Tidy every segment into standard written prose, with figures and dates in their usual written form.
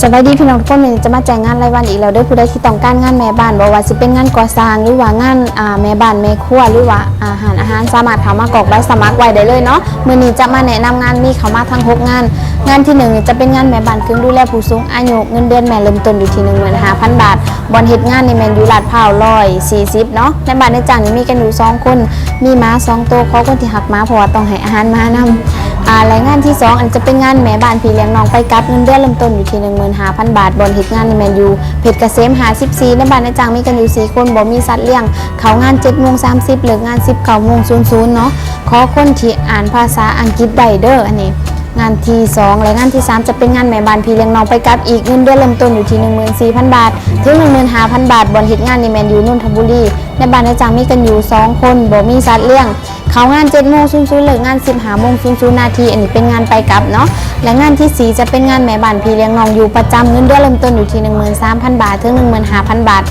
สวัสดีพี่น้องทุกคนวันนี้จะมาแจ้งงานรายวันอีกแล้วด้วยผู้ใดที่ต้องการงานแม่บ้านบอกว่าจะเป็นงานก่อสร้างหรือว่างานแม่บ้านแม่ครัวหรือว่าอาหารสามารถเข้ามากรอกใบสมัครไว้ได้เลยเนาะมื้อนี้จะมาแนะนำงานมีเข้ามาทั้ง6งานที่1จะเป็นงานแม่บ้านเครื่องดูแลผู้สูงอายุเงินเดือนแม่เริ่มต้นอยู่ที่ 15,000 บาทบอนเฮ็ดงานในแม่นอยู่ลาดพร้าว140เนาะในบ้านในจ้างนี่มีกันอยู่2คนมีม้า2ตัวขอคนที่หักม้าเพราะว่าต้องให้อาหารม้านำรายงานที่2อันจะเป็นงานแม่บ้านพี่เลี้ยงน้องไปกับเงินเดือนเริ่มต้นอยู่ที่ 15,000 บาทบอนเฮ็ดงานในแม่นอยู่เพชรเกษม54ในบ้านในจ้างมีกันอยู่4คนบ่มีสัตว์เลี้ยงเข้างาน7:30เลิกงาน19:00เนาะขอคนที่อ่านภาษาอังกฤษได้เด้ออันนี้งานที่2และงานที่3จะเป็นงานแม่บ้านพี่เลี้ยงน้องไปกับอีกเงินเดือนเริ่มต้นอยู่ที่ 14,000 บาทถึง 15,000 บาทบอนเฮ็ดงานในแม่นอยู่นนทบุรีในบ้านในจ้างมีกันอยู่2คนบ่มีสัตว์เลี้ยงเข้างาน7:00เลิกงาน15:00นาทีอันนี้เป็นงานไปกลับเนาะและงานที่4จะเป็นงานแม่บ้านพี่เลี้ยงน้องอยู่ประจำเงินเดือนเริ่มต้นอยู่ที่ 13,000 บาทถึง 15,000 บาท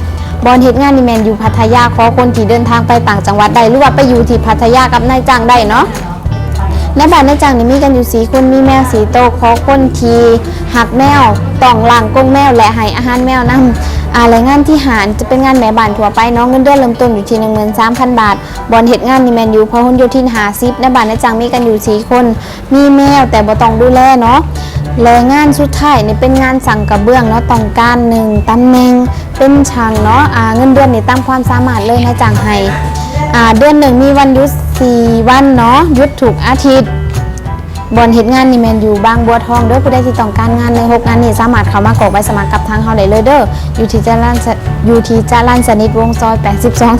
บอนเฮ็ดงานนี่แม่นอยู่พัทยาขอคนที่เดินทางไปต่างจังหวัดได้หรือว่าไปอยู่ที่พัทยากับนายจ้างได้เนาะในบ้านนายจ้างนี่มีกันอยู่4คนมีแมว4ตัวขอคนที่หักแมวต้องล้างกรงแมวและให้อาหารแมวนำรายงานที่หารจะเป็นงานแม่บ้านทั่วไปเนาะเงินเดือนเริ่มต้นอยู่ที่ 13,000 บาทบอนเฮ็ดงานนี่แม่นอยู่พหลโยธิน50ในบ้านนายจ้างมีกันอยู่4คนมีแมวแต่บ่ต้องดูแลเนาะและงานสุดท้ายนี่เป็นงานสั่งกระเบื้องเนาะต้องการ1ตำแหน่งเป็นช่างเนาะเงินเดือนนี่ตามความสามารถเลยนายจ้างให้เดือน1มีวันหยุด4วันเนาะหยุดทุกอาทิตย์บอนเฮ็ดงานนี่แม่นอยู่บางบัวทองเด้อผู้ใดที่ต้องการงานใน6งานนี้สามารถเข้ามากรอกใบสมัครกับทางเฮาได้เลยเด้ออยู่ที่จรัญสนิทวงศ์ซอย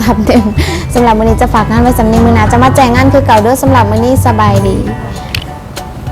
82/1สำหรับมื้อนี้จะฝากงานไว้สำหรับมื้อหน้าจะมาแจ้งงานคือเก่าเด้อสำหรับมื้อนี้สบายดี